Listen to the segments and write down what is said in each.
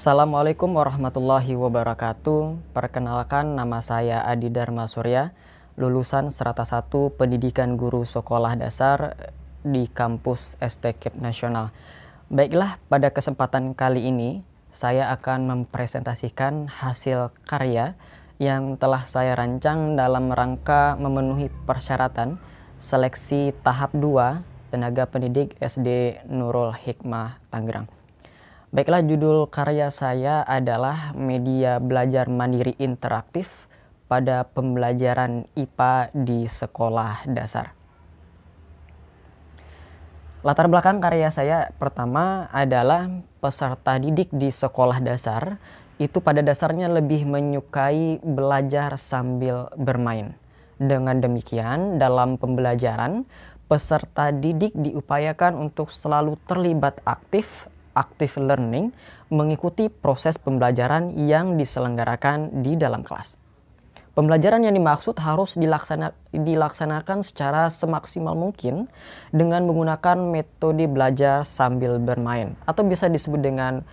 Assalamualaikum warahmatullahi wabarakatuh. Perkenalkan, nama saya Adi Dharma Surya, lulusan Strata 1 Pendidikan Guru Sekolah Dasar di kampus STKIP Nasional. Baiklah, pada kesempatan kali ini saya akan mempresentasikan hasil karya yang telah saya rancang dalam rangka memenuhi persyaratan seleksi tahap 2 tenaga pendidik SD Nurul Hikmah Tangerang. Baiklah, judul karya saya adalah Media Belajar Mandiri Interaktif pada Pembelajaran IPA di Sekolah Dasar. Latar belakang karya saya pertama adalah peserta didik di sekolah dasar itu pada dasarnya lebih menyukai belajar sambil bermain. Dengan demikian, dalam pembelajaran, peserta didik diupayakan untuk selalu terlibat active learning, mengikuti proses pembelajaran yang diselenggarakan di dalam kelas. Pembelajaran yang dimaksud harus dilaksanakan secara semaksimal mungkin dengan menggunakan metode belajar sambil bermain atau bisa disebut dengan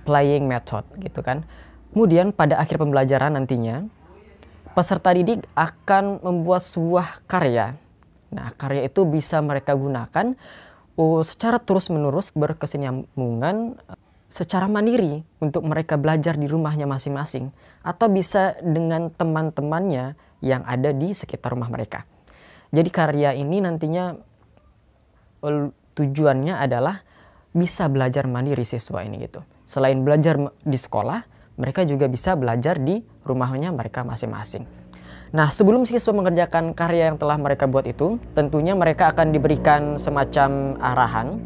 playing method gitu kan. Kemudian pada akhir pembelajaran nantinya peserta didik akan membuat sebuah karya. Nah, karya itu bisa mereka gunakan secara terus-menerus berkesinambungan secara mandiri untuk mereka belajar di rumahnya masing-masing atau bisa dengan teman-temannya yang ada di sekitar rumah mereka. Jadi karya ini nantinya tujuannya adalah bisa belajar mandiri siswa ini gitu. Selain belajar di sekolah, mereka juga bisa belajar di rumahnya mereka masing-masing. Nah, sebelum siswa mengerjakan karya yang telah mereka buat itu, tentunya mereka akan diberikan semacam arahan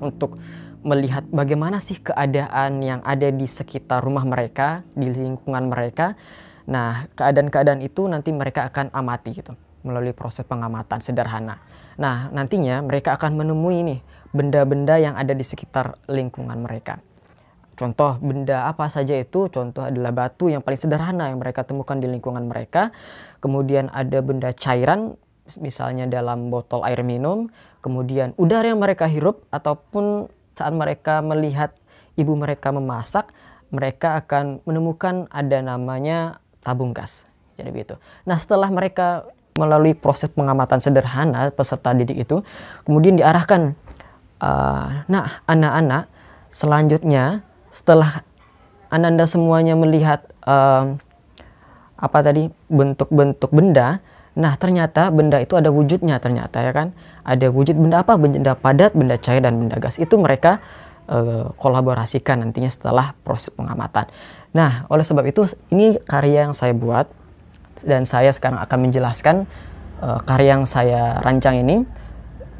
untuk melihat bagaimana sih keadaan yang ada di sekitar rumah mereka, di lingkungan mereka. Nah, keadaan-keadaan itu nanti mereka akan amati gitu, melalui proses pengamatan sederhana. Nah, nantinya mereka akan menemui nih benda-benda yang ada di sekitar lingkungan mereka. Contoh benda apa saja itu? Contoh adalah batu yang paling sederhana yang mereka temukan di lingkungan mereka. Kemudian ada benda cairan, misalnya dalam botol air minum. Kemudian udara yang mereka hirup ataupun saat mereka melihat ibu mereka memasak, mereka akan menemukan ada namanya tabung gas. Jadi begitu. Nah, setelah mereka melalui proses pengamatan sederhana peserta didik itu, kemudian diarahkan, nah anak-anak selanjutnya setelah Anda semuanya melihat bentuk-bentuk benda, nah ternyata benda itu ada wujudnya ternyata ya kan. Ada wujud benda apa? Benda padat, benda cair, dan benda gas. Itu mereka kolaborasikan nantinya setelah proses pengamatan. Nah, oleh sebab itu ini karya yang saya buat dan saya sekarang akan menjelaskan karya yang saya rancang ini.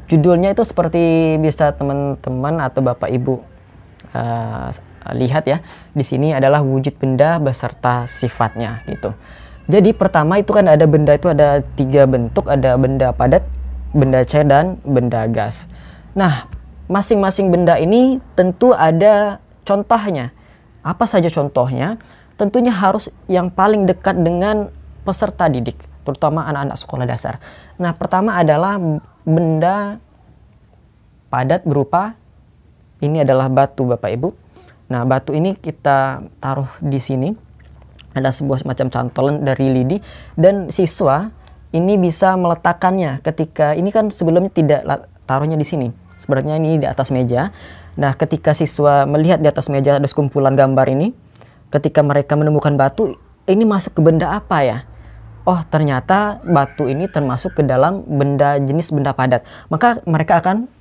Judulnya itu seperti bisa teman-teman atau Bapak Ibu lihat ya, di sini adalah wujud benda beserta sifatnya gitu. Jadi pertama itu kan ada benda itu ada 3 bentuk, ada benda padat, benda cair, dan benda gas. Nah, masing-masing benda ini tentu ada contohnya. Apa saja contohnya? Tentunya harus yang paling dekat dengan peserta didik, terutama anak-anak sekolah dasar. Nah, pertama adalah benda padat berupa ini adalah batu Bapak Ibu. Nah, batu ini kita taruh di sini. Ada sebuah semacam cantolan dari lidi dan siswa ini bisa meletakkannya ketika ini kan sebelumnya tidak taruhnya di sini. Sebenarnya ini di atas meja. Nah, ketika siswa melihat di atas meja ada sekumpulan gambar ini, ketika mereka menemukan batu, ini masuk ke benda apa ya? Oh, ternyata batu ini termasuk ke dalam benda jenis benda padat. Maka mereka akan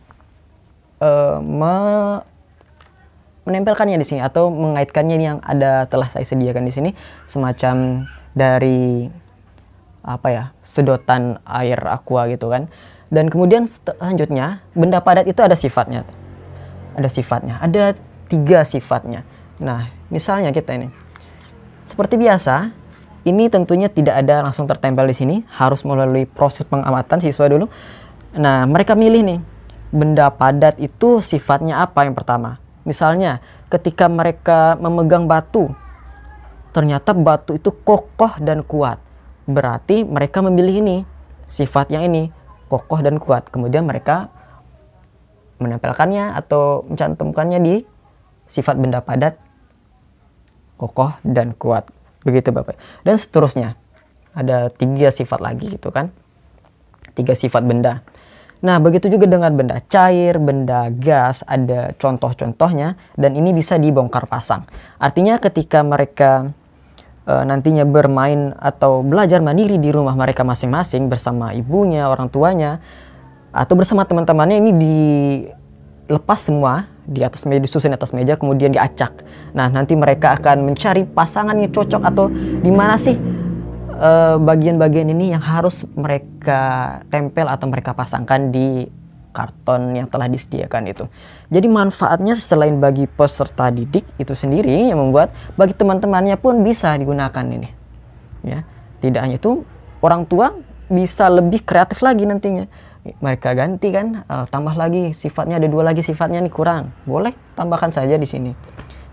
menempelkannya di sini atau mengaitkannya yang ada telah saya sediakan di sini semacam dari sedotan air aqua gitu kan. Dan kemudian selanjutnya benda padat itu ada sifatnya. Ada 3 sifatnya. Nah, misalnya kita ini seperti biasa, ini tentunya tidak ada langsung tertempel di sini, harus melalui proses pengamatan siswa dulu. Nah, mereka milih nih benda padat itu sifatnya apa yang pertama. Misalnya ketika mereka memegang batu, ternyata batu itu kokoh dan kuat. Berarti mereka memilih ini, sifat yang ini, kokoh dan kuat. Kemudian mereka menempelkannya atau mencantumkannya di sifat benda padat kokoh dan kuat. Begitu Bapak. Dan seterusnya. Ada 3 sifat lagi gitu kan. 3 sifat benda. Nah, begitu juga dengan benda cair, benda gas, ada contoh-contohnya, dan ini bisa dibongkar pasang. Artinya ketika mereka nantinya bermain atau belajar mandiri di rumah mereka masing-masing bersama ibunya, orang tuanya, atau bersama teman-temannya, ini dilepas semua di atas meja, disusun di atas meja, kemudian diacak. Nah, nanti mereka akan mencari pasangan yang cocok atau di mana sih bagian-bagian ini yang harus mereka tempel atau mereka pasangkan di karton yang telah disediakan itu. Jadi manfaatnya selain bagi peserta didik itu sendiri yang membuat, bagi teman-temannya pun bisa digunakan ini. Ya, tidak hanya itu, orang tua bisa lebih kreatif lagi nantinya. Mereka ganti kan, tambah lagi sifatnya, ada 2 lagi sifatnya nih kurang. Boleh tambahkan saja di sini.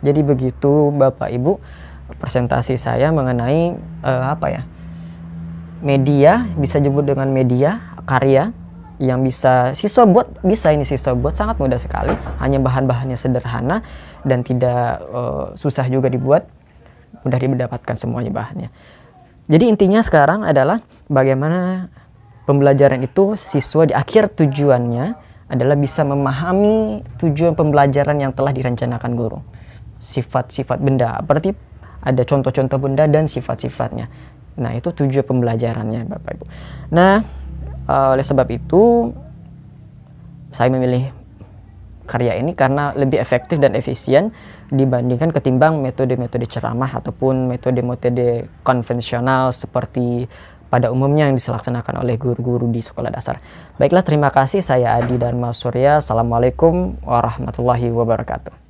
Jadi begitu Bapak Ibu presentasi saya mengenai media, bisa disebut dengan media karya yang bisa siswa buat, sangat mudah sekali, hanya bahan-bahannya sederhana dan tidak susah juga dibuat, mudah didapatkan semuanya bahannya. Jadi intinya sekarang adalah bagaimana pembelajaran itu siswa di akhir tujuannya adalah bisa memahami tujuan pembelajaran yang telah direncanakan guru. Sifat-sifat benda, berarti ada contoh-contoh benda dan sifat-sifatnya. Nah, itu tujuan pembelajarannya Bapak Ibu. Nah, oleh sebab itu saya memilih karya ini karena lebih efektif dan efisien dibandingkan ketimbang metode-metode ceramah ataupun metode-metode konvensional seperti pada umumnya yang dilaksanakan oleh guru-guru di sekolah dasar. Baiklah, terima kasih. Saya Adi Dharma Surya. Assalamualaikum warahmatullahi wabarakatuh.